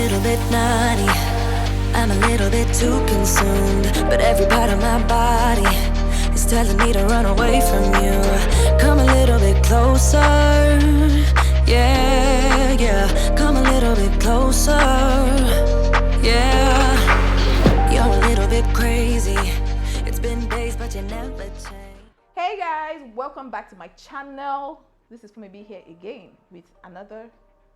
little bit naughty, I'm a little bit too consumed, but every part of my body is telling me to run away from you. Come a little bit closer, yeah, yeah. Come a little bit closer, yeah. You're a little bit crazy. It's been days, but you never change. Hey guys, welcome back to my channel. This is Fumi B here again with another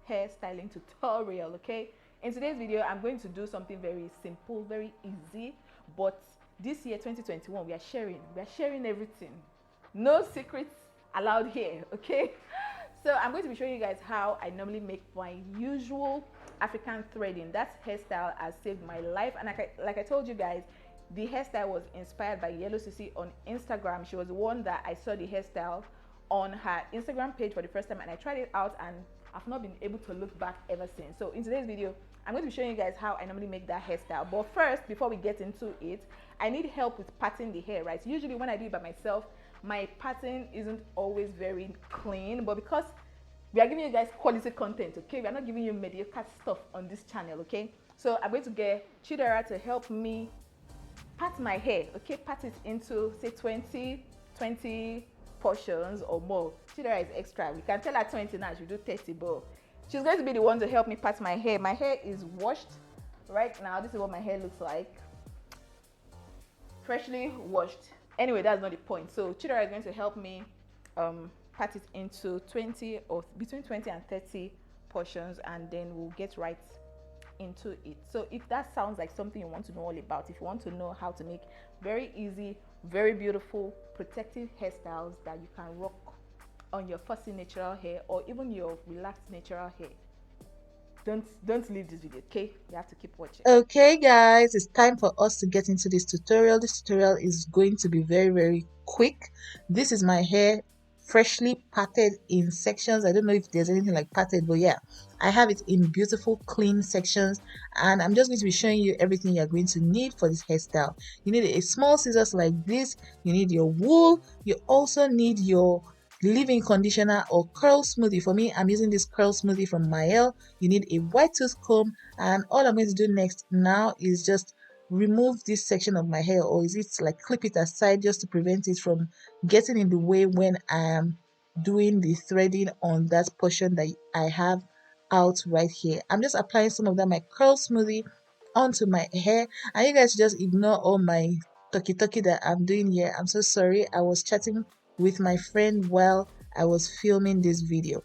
hairstyling tutorial. Okay, in today's video I'm going to do something very simple, very easy, but this year 2021 we are sharing everything, no secrets allowed here. Okay, so I'm going to be showing you guys how I normally make my usual African threading. That hairstyle has saved my life, and like I told you guys, the hairstyle was inspired by Yellow Sissy on Instagram. She was the one that I saw the hairstyle on her Instagram page for the first time, and I tried it out and I've not been able to look back ever since. So in today's video I'm going to be showing you guys how I normally make that hairstyle. But first, before we get into it, I need help with parting the hair, right? Usually when I do it by myself, my parting isn't always very clean, but because we are giving you guys quality content, okay, we are not giving you mediocre stuff on this channel, okay? So I'm going to get Chidera to help me part my hair, okay? Part it into say 20 portions or more. Chidera is extra. We can tell her 20 now, she'll do 30, but she's going to be the one to help me part my hair. My hair is washed right now. This is what my hair looks like, freshly washed. Anyway, that's not the point. So Chidera is going to help me part it into 20 or between 20 and 30 portions, and then we'll get right into it. So if that sounds like something you want to know all about, if you want to know how to make very easy, very beautiful protective hairstyles that you can rock on your fussy natural hair or even your relaxed natural hair, don't leave this video, okay? You have to keep watching. Okay guys, it's time for us to get into this tutorial. This tutorial is going to be very quick. This is my hair freshly parted in sections. I don't know if there's anything like parted, but yeah, I have it in beautiful clean sections, and I'm just going to be showing you everything you're going to need for this hairstyle. You need a small scissors like this, you need your wool, you also need your leave-in conditioner or curl smoothie. For me, I'm using this curl smoothie from Mael. You need a white tooth comb, and all I'm going to do next now is just remove this section of my hair, or is it like clip it aside, just to prevent it from getting in the way when I am doing the threading on that portion that I have out right here. I'm just applying some of that my curl smoothie onto my hair, and you guys just ignore all my talky that I'm doing here. I'm so sorry. I was chatting with my friend while I was filming this video.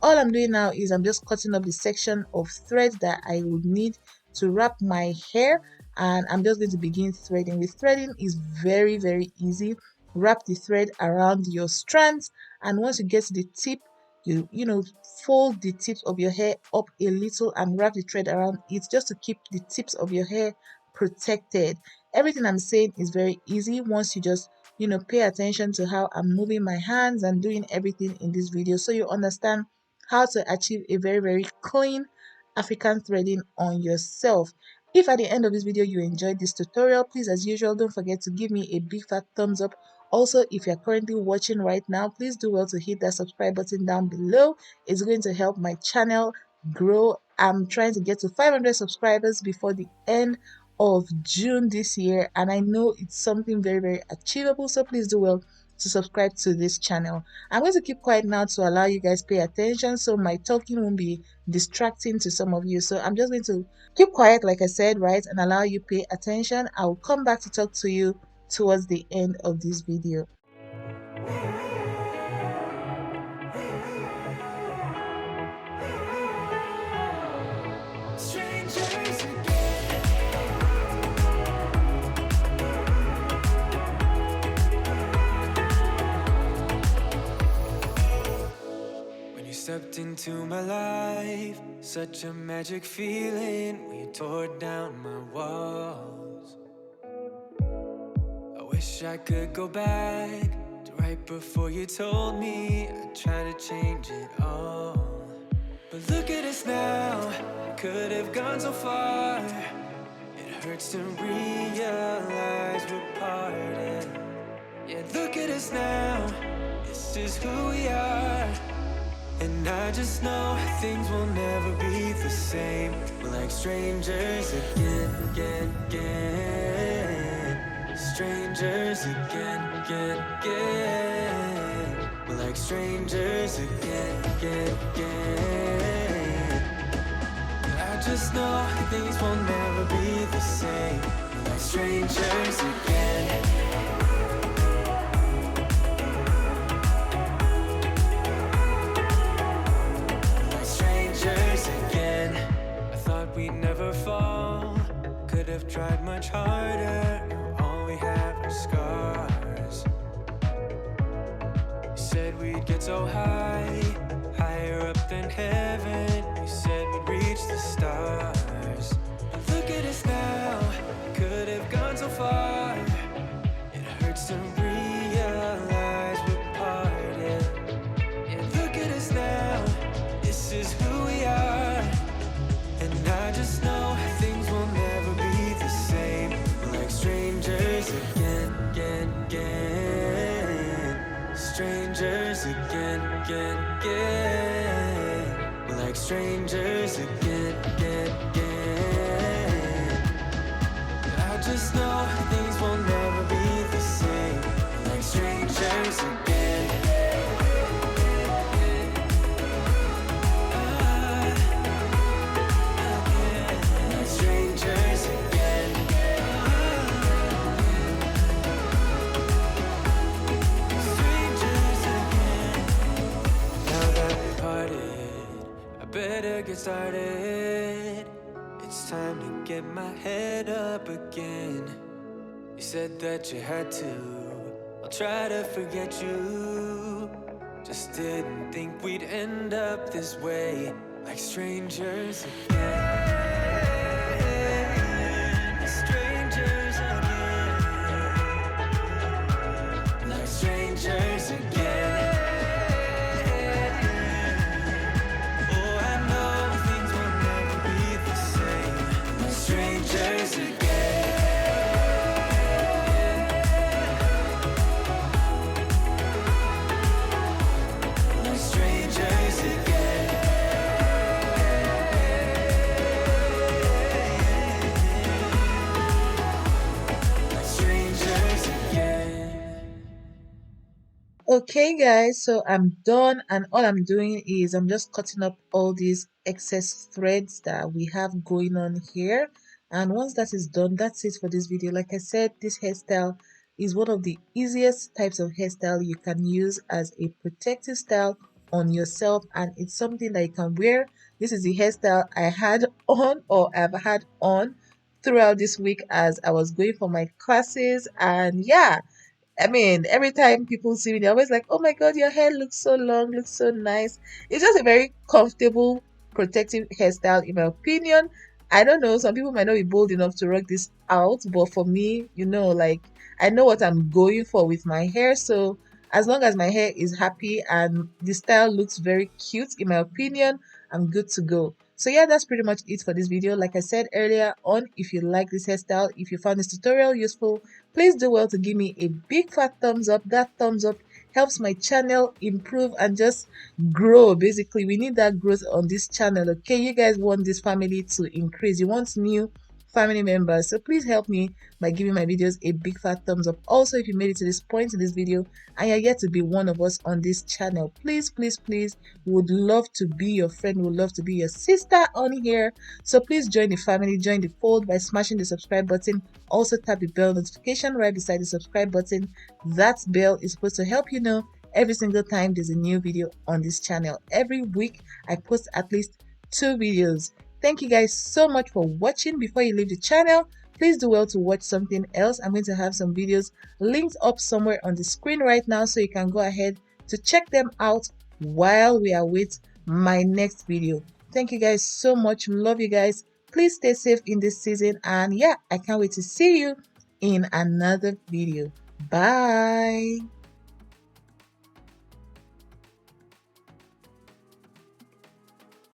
All I'm doing now is I'm just cutting up the section of thread that I would need to wrap my hair, and I'm just going to begin threading. The threading is very easy. Wrap the thread around your strands, and once you get to the tip, you know, fold the tips of your hair up a little and wrap the thread around it, just to keep the tips of your hair protected. Everything I'm saying is very easy once you just pay attention to how I'm moving my hands and doing everything in this video, so you understand how to achieve a very clean African threading on yourself. If at the end of this video you enjoyed this tutorial, please, as usual, don't forget to give me a big fat thumbs up. Also, if you're currently watching right now, please do well to hit that subscribe button down below. It's going to help my channel grow. I'm trying to get to 500 subscribers before the end of June this year, and I know it's something very achievable, so please do well to subscribe to this channel. I'm going to keep quiet now to allow you guys pay attention, so my talking won't be distracting to some of you. So I'm just going to keep quiet, like I said, right, and allow you pay attention. I'll come back to talk to you towards the end of this video. Stepped into my life, such a magic feeling when you tore down my walls. I wish I could go back to right before you told me I'd try to change it all. But look at us now, could have gone so far. It hurts to realize we're parted. Yeah, look at us now, this is who we are. And I just know things will never be the same. We're like strangers again, again, again. Strangers again, again, again. We're like strangers again, again, again. I just know things will never be the same. We're like strangers again. We'd never fall, could have tried much harder. All we have are scars. You said we'd get so high, higher up than heaven. You said we'd reach the stars. But look at us now, could have gone so far. It hurts to realize we're parted. Yeah, look at us now, this is who we are. I just know things will never be the same. We're like strangers again, again, again. Strangers again, again, again. We're like strangers again, again, again. I just know things will never be the same. We're like strangers again. Better get started. It's time to get my head up again. You said that you had to. I'll try to forget you. Just didn't think we'd end up this way, like strangers again. Strangers again. Like strangers again. Strangers again. Like strangers again. Like strangers again. Okay guys, so I'm done, and all I'm doing is I'm just cutting up all these excess threads that we have going on here. And once that is done, that's it for this video. Like I said, this hairstyle is one of the easiest types of hairstyle you can use as a protective style on yourself, and it's something that you can wear. This is the hairstyle I had on, or I've had on throughout this week as I was going for my classes. And yeah, I mean, every time people see me, they're always like, oh my god, your hair looks so long, looks so nice. It's just a very comfortable, protective hairstyle, in my opinion. I don't know, some people might not be bold enough to rock this out, but for me, you know, like, I know what I'm going for with my hair. So as long as my hair is happy and the style looks very cute, in my opinion, I'm good to go. So yeah, that's pretty much it for this video. Like I said earlier on, if you like this hairstyle, if you found this tutorial useful, please do well to give me a big fat thumbs up. That thumbs up helps my channel improve and just grow. Basically, we need that growth on this channel. Okay, you guys want this family to increase, you want new family members, so please help me by giving my videos a big fat thumbs up. Also, if you made it to this point in this video and you're yet to be one of us on this channel, please would love to be your friend, would love to be your sister on here. So please join the family, join the fold by smashing the subscribe button. Also tap the bell notification right beside the subscribe button. That bell is supposed to help you know every single time there's a new video on this channel. Every week I post at least 2 videos. Thank you guys so much for watching. Before you leave the channel, please do well to watch something else. I'm going to have some videos linked up somewhere on the screen right now, so you can go ahead to check them out while we await my next video. Thank you guys so much. Love you guys. Please stay safe in this season, and yeah, I can't wait to see you in another video. Bye.